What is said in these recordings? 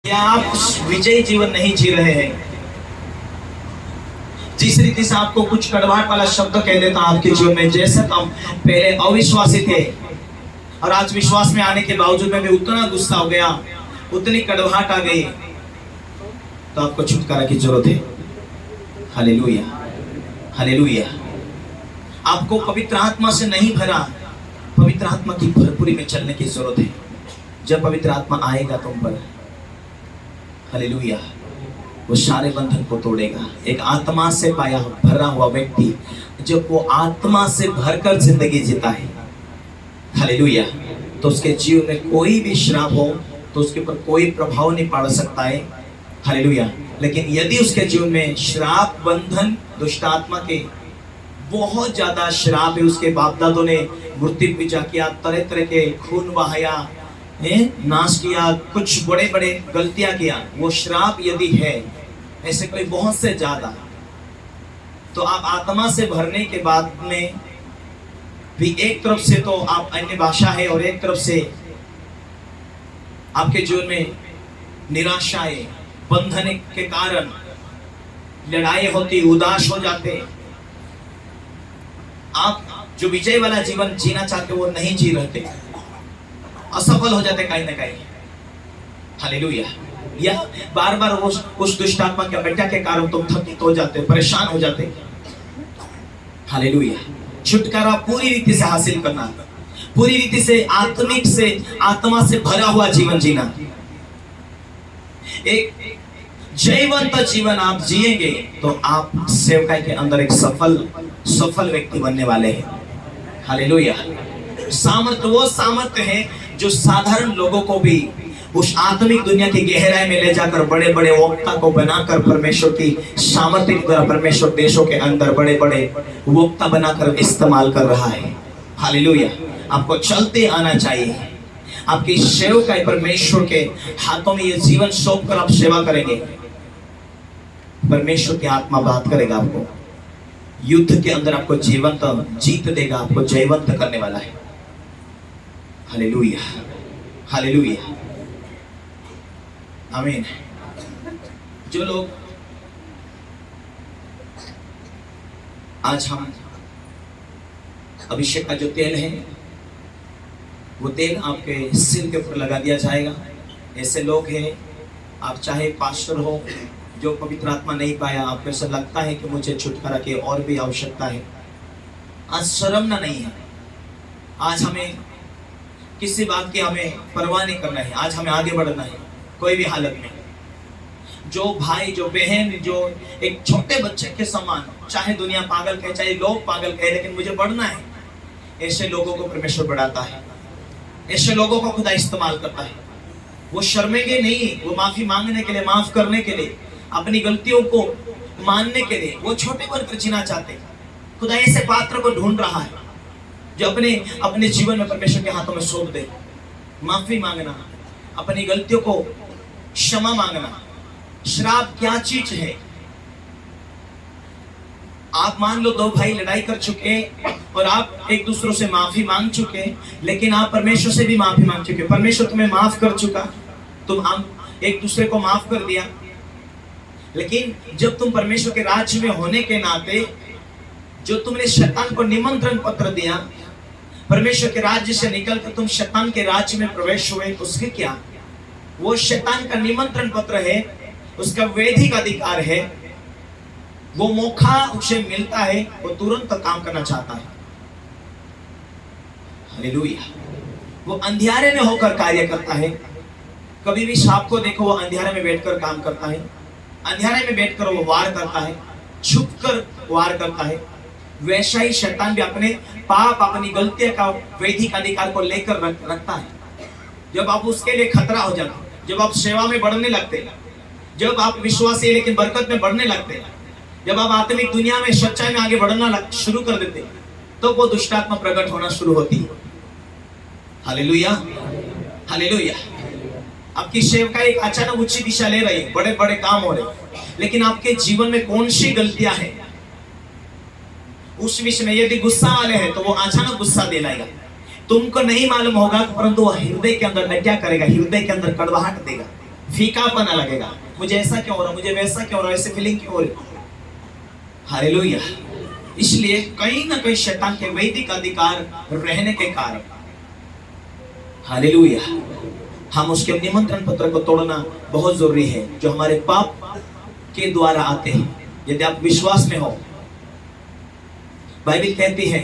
या आप विजयी जीवन नहीं जी रहे हैं। जिस रीति से आपको कुछ कड़वाहट वाला शब्द कह देता आपके जीवन में, जैसे हम पहले अविश्वासी थे और आज विश्वास में आने के बावजूद में भी उतना गुस्सा हो गया, उतनी कड़वाहट आ गई, तो आपको छुटकारा की जरूरत है। Hallelujah, hallelujah. आपको पवित्र आत्मा से नहीं भरा, पवित्र आत्मा की भरपूरी में चलने की जरूरत है। जब पवित्र आत्मा आएगा तुम पर, हालेलुया, वो सारे बंधन को तोड़ेगा। एक आत्मा से पाया भरा हुआ व्यक्ति जब वो आत्मा से भरकर जिंदगी जीता है, हालेलुया, तो उसके जीवन में कोई भी श्राप हो तो उसके ऊपर कोई प्रभाव नहीं पड़ सकता है। हालेलुया। लेकिन यदि उसके जीवन में श्राप, बंधन, दुष्ट आत्मा के बहुत ज्यादा श्राप है, उसके बाप दादों ने मूर्ति पूजा किया, तरह तरह के खून बहाया, नाश किया, कुछ बड़े बड़े गलतियां किया, वो श्राप यदि है ऐसे कोई बहुत से ज्यादा, तो आप आत्मा से भरने के बाद में भी एक तरफ से तो आप अन्य भाषा है और एक तरफ से आपके जीवन में निराशाएं, बंधन के कारण लड़ाई होती, उदास हो जाते, आप जो विजय वाला जीवन जीना चाहते वो नहीं जी रहते, असफल हो जाते कहीं ना कहीं। हालेलुया। या बार बार उस दुष्ट आत्मा के बेटा के कारण तुम थकित हो जाते, परेशान हो जाते। हालेलुया। छुटकारा पूरी रीति से हासिल करना, पूरी रीति से आत्मिक से आत्मा से भरा हुआ जीवन जीना, एक जयवंत जीवन आप जिएंगे तो आप सेवकाई के अंदर एक सफल व्यक्ति बनने वाले हैं। हालेलुया। सामर्थ्य वो सामर्थ्य है जो साधारण लोगों को भी उस आत्मिक दुनिया की गहराई में ले जाकर बड़े बड़े वक्ता को बनाकर परमेश्वर की सामर्थ्य के द्वारा परमेश्वर देशों के अंदर बड़े बड़े वक्ता बनाकर इस्तेमाल कर रहा है। हालेलुया। आपको चलते आना चाहिए। आपकी सेवकाई परमेश्वर के हाथों में ये जीवन सौंप कर आप सेवा करेंगे, परमेश्वर की आत्मा बात करेगा, आपको युद्ध के अंदर आपको जीवंत जीत देगा, आपको जयवंत करने वाला है। हालेलुया, हालेलुया, आमीन। जो लोग आज हम अभिषेक का जो तेल है वो तेल आपके सिर के ऊपर लगा दिया जाएगा। ऐसे लोग हैं, आप चाहे पास्टर हो, जो पवित्र आत्मा नहीं पाया, आपको ऐसा लगता है कि मुझे छुटकारा की और भी आवश्यकता है, आज शर्मना नहीं है। आज हमें किसी बात की हमें परवाह नहीं करना है, आज हमें आगे बढ़ना है कोई भी हालत में। जो भाई, जो बहन, जो एक छोटे बच्चे के समान, चाहे दुनिया पागल कहे, चाहे लोग पागल कहे, लेकिन मुझे बढ़ना है, ऐसे लोगों को परमेश्वर बढ़ाता है, ऐसे लोगों को खुदा इस्तेमाल करता है। वो शर्मेंगे नहीं, वो माफी मांगने के लिए, माफ करने के लिए, अपनी गलतियों को मानने के लिए वो छोटे बनकर जीना चाहते। खुदा ऐसे पात्र को ढूंढ रहा है जो अपने जीवन में परमेश्वर के हाथों में सौंप दे। माफी मांगना, अपनी गलतियों को क्षमा मांगना। श्राप क्या चीज है? आप मान लो दो भाई लड़ाई कर चुके और आप एक दूसरों से माफी मांग चुके, लेकिन आप परमेश्वर से भी माफी मांग चुके, परमेश्वर तुम्हें माफ कर चुका, तुम एक दूसरे को माफ कर दिया। लेकिन जब तुम परमेश्वर के राज्य में होने के नाते जो तुमने शैतान को निमंत्रण पत्र दिया, परमेश्वर के राज्य से निकलकर तुम शैतान के राज्य में प्रवेश हुए, उसके क्या? वो शैतान का निमंत्रण पत्र है, उसका वैधिक अधिकार है, वो मौका उसे मिलता है, वो तुरंत काम करना चाहता है। हालेलुया। वो अंधियारे में होकर कार्य करता है। कभी भी सांप को देखो, वो अंधियारे में बैठकर काम करता है, अंधियारे में बैठकर वो वार करता है, छुपकर वार करता है। वैसा ही शैतान भी अपने पाप, अपनी गलतियों का वैधिक अधिकार को लेकर रखता है। जब आप उसके लिए खतरा हो जाते, जब आप सेवा में बढ़ने लगते, जब आप विश्वासी लेकिन बरकत में बढ़ने लगते, जब आप आत्मिक दुनिया में सच्चाई में आगे बढ़ना शुरू कर देते, तो वो दुष्टात्मा प्रकट होना शुरू होती है। Hallelujah, hallelujah. आपकी सेवकाई एक अचानक उच्च दिशा ले रही है, बड़े बड़े काम हो रहे, लेकिन आपके जीवन में कौन सी गलतियां हैं उस विषय में यदि गुस्सा वाले हैं तो वो अचानक गुस्सा दिलाएगा, तुमको नहीं मालूम होगा, परंतु वो हृदय के अंदर क्या करेगा, हृदय के अंदर कड़वाहट देगा। फीकापना लगेगा, मुझे ऐसा क्यों हो रहा, मुझे वैसा क्यों हो रहा, ऐसे फीलिंग क्यों हो रही। हालेलुया। इसलिए कहीं ना कहीं शैतान के वैदिक अधिकार रहने के कारण, हालेलुया, हम उसके निमंत्रण पत्र को तोड़ना बहुत जरूरी है, जो हमारे पाप के द्वारा आते हैं। यदि आप विश्वास में हो, बाइबल कहती है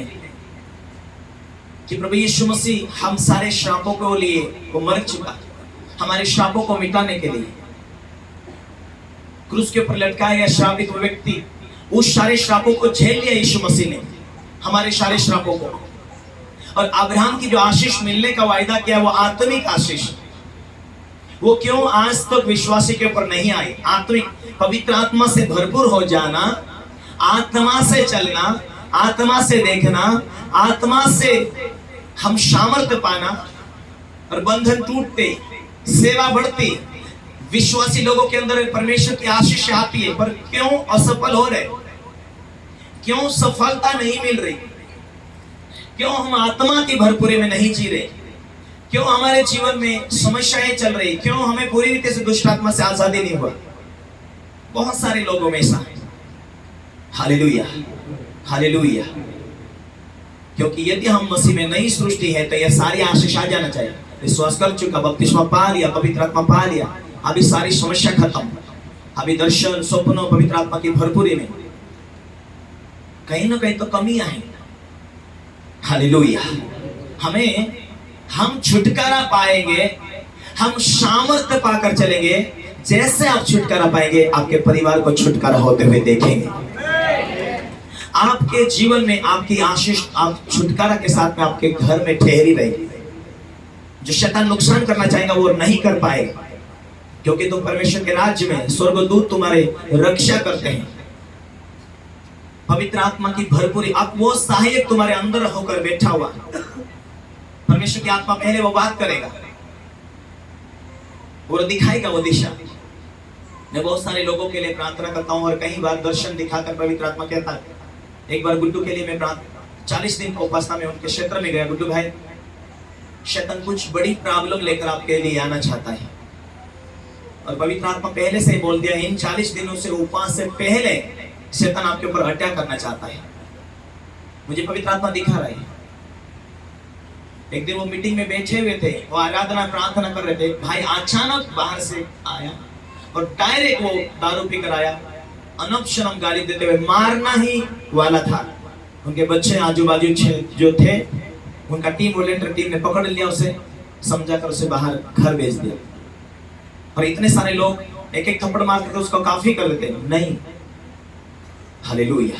कि प्रभु यीशु मसीह हम सारे श्रापों को लिए वो मर चुका, हमारे श्रापों को मिटाने के लिए क्रूस के ऊपर लटकाया गया श्रापित वो व्यक्ति उस सारे श्रापों को झेल लिया यीशु मसीह ने, हमारे सारे श्रापों को। और अब्राहम की जो आशीष मिलने का वायदा किया वो आत्मिक आशीष, वो क्यों आज तक विश्वासी के ऊपर नहीं आई। आत्मिक पवित्र आत्मा से भरपूर हो जाना, आत्मा से चलना, आत्मा से देखना, आत्मा से हम सामर्थ्य पाना, और बंधन टूटते, सेवा बढ़ती, विश्वासी लोगों के अंदर परमेश्वर की आशीष आती है। पर क्यों असफल हो रहे, क्यों सफलता नहीं मिल रही, क्यों हम आत्मा की भरपूरी में नहीं जी रहे, क्यों हमारे जीवन में समस्याएं चल रही, क्यों हमें पूरी रीति से दुष्ट आत्मा से आजादी नहीं हुआ। बहुत सारे लोगों में ऐसा है। Hallelujah, hallelujah. क्योंकि यदि हम मसीह में नई सृष्टि है तो यह सारी आशीष आ जाना चाहिए। विश्वास कर चुका, बपतिस्मा पा लिया, पवित्र आत्मा पा लिया, अभी सारी समस्या खत्म, अभी दर्शन स्वप्नों पवित्र आत्मा की भरपूरी में कहीं ना कहीं तो कमियां हैं। हालेलुया। हम छुटकारा पाएंगे, हम सामर्थ्य पाकर चलेंगे। जैसे आप छुटकारा पाएंगे, आपके परिवार को छुटकारा होते हुए देखेंगे। आपके जीवन में आपकी आशीष, आप छुटकारा के साथ में आपके घर में ठहरी रहेगी। जो शैतान नुकसान करना चाहेगा वो नहीं कर पाएगा, क्योंकि तुम परमेश्वर के राज्य में स्वर्गदूत तुम्हारे रक्षा करते हैं। पवित्र आत्मा की भरपूरी, अब वो सहायक तुम्हारे अंदर होकर बैठा हुआ, परमेश्वर की आत्मा पहले वो बात करेगा, वो दिखाएगा वो दिशा। मैं बहुत सारे लोगों के लिए प्रार्थना करता हूं और कई बार दर्शन दिखाकर पवित्र आत्मा कहता है। एक बार गुड्डू के लिए मैं 40 दिन को उपासना में उनके क्षेत्र में गया। गुड्डू भाई, शैतान कुछ बड़ी प्रॉब्लम लेकर आपके लिए आना चाहता है, और पवित्र आत्मा पहले से ही बोल दिया, इन 40 दिनों से उपवास से पहले शैतान आपके ऊपर अटैक करना चाहता है। मुझे पवित्र आत्मा दिखा रहा है। एक दिन वो मीटिंग में बैठे हुए थे, वो आराधना प्रार्थना कर रहे थे, भाई अचानक बाहर से आया और डायरेक्ट वो दारू पीकर आया, अनबशर्म गाली देते हुए मारना ही वाला था। उनके बच्चे आजू बाजू जो थे, उनका टीम वॉलेंटियर टीम ने पकड़ लिया, उसे समझाकर उसे बाहर घर भेज दिया। और इतने सारे लोग एक एक थप्पड़ मार कर उसको काफी कर लेते नहीं। हालेलुया।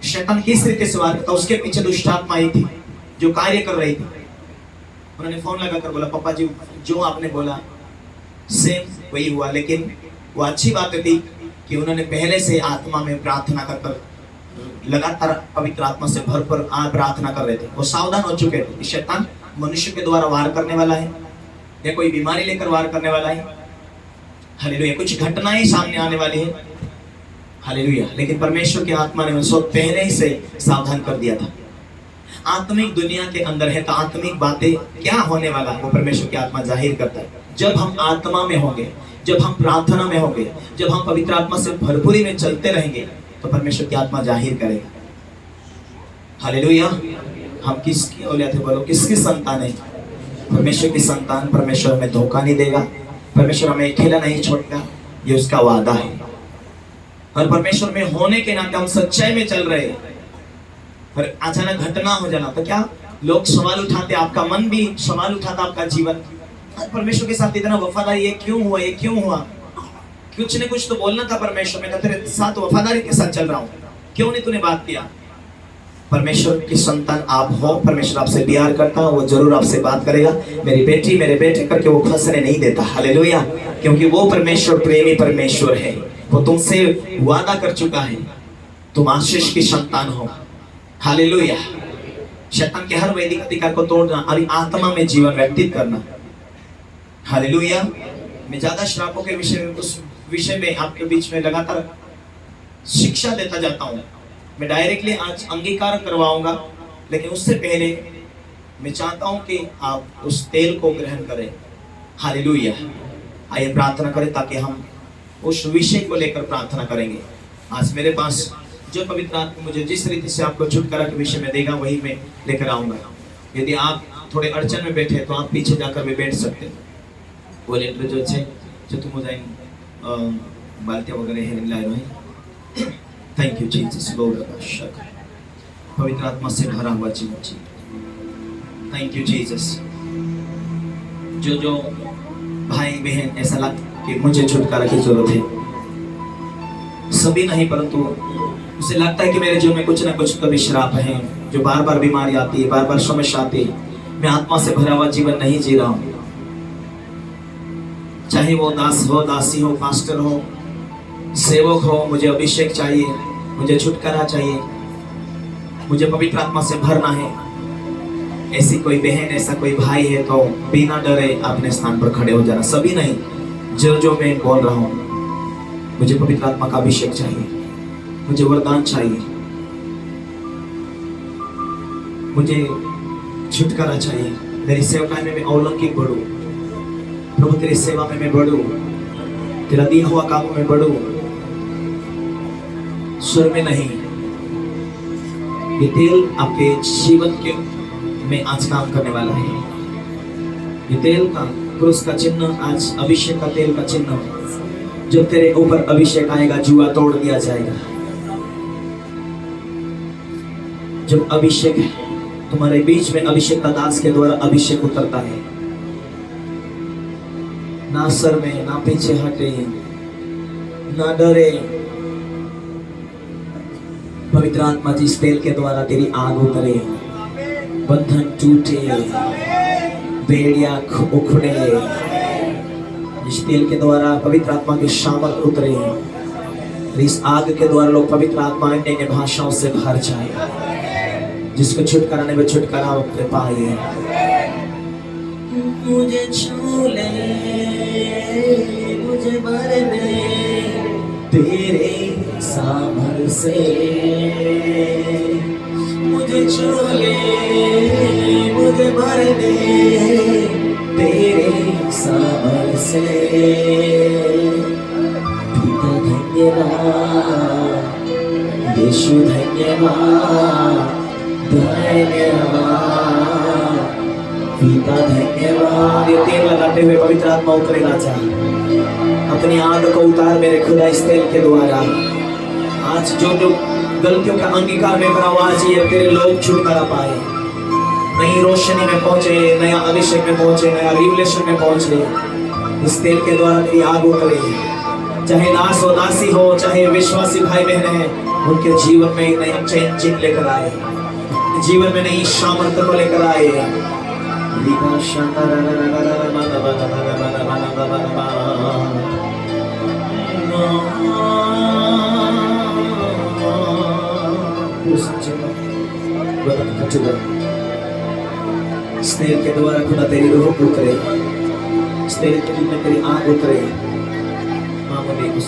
शैतान किस रीति से वार करता, उसके पीछे दुष्ट आत्मा आई थी जो कार्य कर रही थी। उन्होंने फोन लगाकर बोला, पापा जी जो आपने बोला सेम वही हुआ। लेकिन वो अच्छी बात थी कि उन्होंने पहले से आत्मा में प्रार्थना कर लगातार पवित्र आत्मा से भरपूर प्रार्थना कर रहे थे। वो सावधान हो चुके थे कि शैतान मनुष्य के द्वारा वार करने वाला है, या कोई बीमारी लेकर वार करने वाला है। हालेलुया। कुछ घटनाएं सामने आने वाली है। हालेलुया। लेकिन परमेश्वर की आत्मा ने उसको पहले ही से सावधान कर दिया था। आत्मिक दुनिया के अंदर है तो आत्मिक बातें क्या होने वाला है वो परमेश्वर की आत्मा जाहिर करता है। जब हम आत्मा में होंगे, जब हम प्रार्थना में होंगे, जब हम पवित्र आत्मा से भरपूरी में चलते रहेंगे, तो परमेश्वर की आत्मा जाहिर करेगा। हालेलुया। हम किसकी औलाद है बोलो, किसकी संतान है? परमेश्वर की संतान। परमेश्वर हमें धोखा नहीं देगा, परमेश्वर हमें अकेला नहीं छोड़ेगा, ये उसका वादा है। और परमेश्वर में होने के नाते हम सच्चाई में चल रहे हैं, पर अचानक घटना हो जाना तो क्या लोग सवाल उठाते, आपका मन भी सवाल उठाता, आपका जीवन परमेश्वर के साथ इतना वफादारी, ये क्यों हुआ, ये क्यों हुआ? कुछ न कुछ तो बोलना था परमेश्वर, मैं तो तेरे साथ वफादारी के साथ चल रहा हूँ, क्यों नहीं तूने बात किया? परमेश्वर की संतान आप हो, परमेश्वर आपसे प्यार करता है, वो जरूर आपसे बात करेगा। मेरी बेटी मेरे बेटे करके वो फंसने नहीं देता। हालेलुया। क्योंकि वो परमेश्वर प्रेमी परमेश्वर है, वो तुमसे वादा कर चुका है, तुम आशीष की संतान हो। हालेलुया। शैतान के हर वैदिक अधिकार को तोड़ना और आत्मा में जीवन व्यतीत करना। हालेलुया। मैं ज्यादा श्रापों के विषय में, उस विषय में आपके बीच में लगातार शिक्षा देता जाता हूँ। मैं डायरेक्टली आज अंगीकार करवाऊंगा, लेकिन उससे पहले मैं चाहता हूं कि आप उस तेल को ग्रहण करें। हालेलुया। आइए प्रार्थना करें ताकि हम उस विषय को लेकर प्रार्थना करेंगे। आज मेरे पास जो पवित्र आत्मा मुझे जिस रीति से आपको छुटकारा के विषय में देगा वही मैं लेकर आऊंगा। यदि आप थोड़े अड़चन में बैठे तो आप पीछे जाकर भी बैठ सकते हैं। वॉलेंटियर जो છે जो तुम जाइन बाल्टिया वगैरह है लाए हैं। Thank you Jesus. पवित्र आत्मा से भरा हुआ जीवन जी। Thank you Jesus. जो भाई बहन ऐसा लगता कि मुझे छुटकारा की जरूरत है, सभी नहीं परंतु उसे लगता है कि मेरे जीवन में कुछ ना कुछ कभी श्राप है, जो बार बार बीमारी आती है, बार बार समस्या आती है, मैं आत्मा से भरा हुआ जीवन नहीं जी रहा हूँ। चाहे वो दास हो, दासी हो, पास्टर हो, सेवक हो, मुझे अभिषेक चाहिए, मुझे छुटकारा चाहिए, मुझे पवित्र आत्मा से भरना है। ऐसी कोई बहन, ऐसा कोई भाई है तो बिना डरे अपने स्थान पर खड़े हो जाना। सभी नहीं, जो मैं बोल रहा हूँ, मुझे पवित्र आत्मा का अभिषेक चाहिए, मुझे वरदान चाहिए, मुझे छुटकारा चाहिए। मेरी सेवकाई में मैं अलौकिक बढ़ूं प्रभु, तेरी सेवा में मैं बढ़ूं, तेरा दिया हुआ काम में बढ़ूं, स्वर में नहीं। ये तेल आपके जीवन के में आज काम करने वाला है। ये तेल का क्रूस का चिन्ह, आज अभिषेक का तेल का चिन्ह, जब तेरे ऊपर अभिषेक आएगा जुआ तोड़ दिया जाएगा। जब अभिषेक तुम्हारे बीच में अभिषेक का दास के द्वारा अभिषेक उतरता है, ना सर में, ना पीछे हटे, ना डरे। पवित्र आत्मा जिस तेल के द्वारा तेरी आग उतरे, बंधन टूटे, बेड़िया उखड़े, इस तेल के द्वारा पवित्र आत्मा की सामर्थ उतरे, इस आग के द्वारा लोग पवित्र आत्मा अन्य भाषाओं से भर जाए। जिसको छुटकारा नहीं, वो छुटकारा पाए। मुझे छू ले, मुझे भर दे तेरे सामर से, मुझे छू ले, मुझे भर दे तेरे सामर से। पिता धन्यवाद, यीशु धन्यवाद, धन्यवाद, पिता धन्यवाद। ये तेल लगाते हुए पवित्र आत्मा उतरेगा। जा अपनी आग को उतार मेरे खुदा इस तेल के द्वारा। आज जो गलतियों का अंगीकार में करा, आज ये तेरे लोग छुटकारा पाए, नई रोशनी में पहुंचे, नया अभिषेक में पहुंचे, नया रिवलेशन में पहुंचे। इस तेल के द्वारा तेरी आग उतरे। चाहे दास हो, दासी हो, चाहे विश्वासी भाई बहन है, उनके जीवन में नया चेंजिंग लेकर आए, जीवन में नई सामर्थ्य को लेकर आए। स्नेह के द्वारा खुदा तेरी रूह उतरे, स्नेह के में तेरी आग उतरे। मामूली कुछ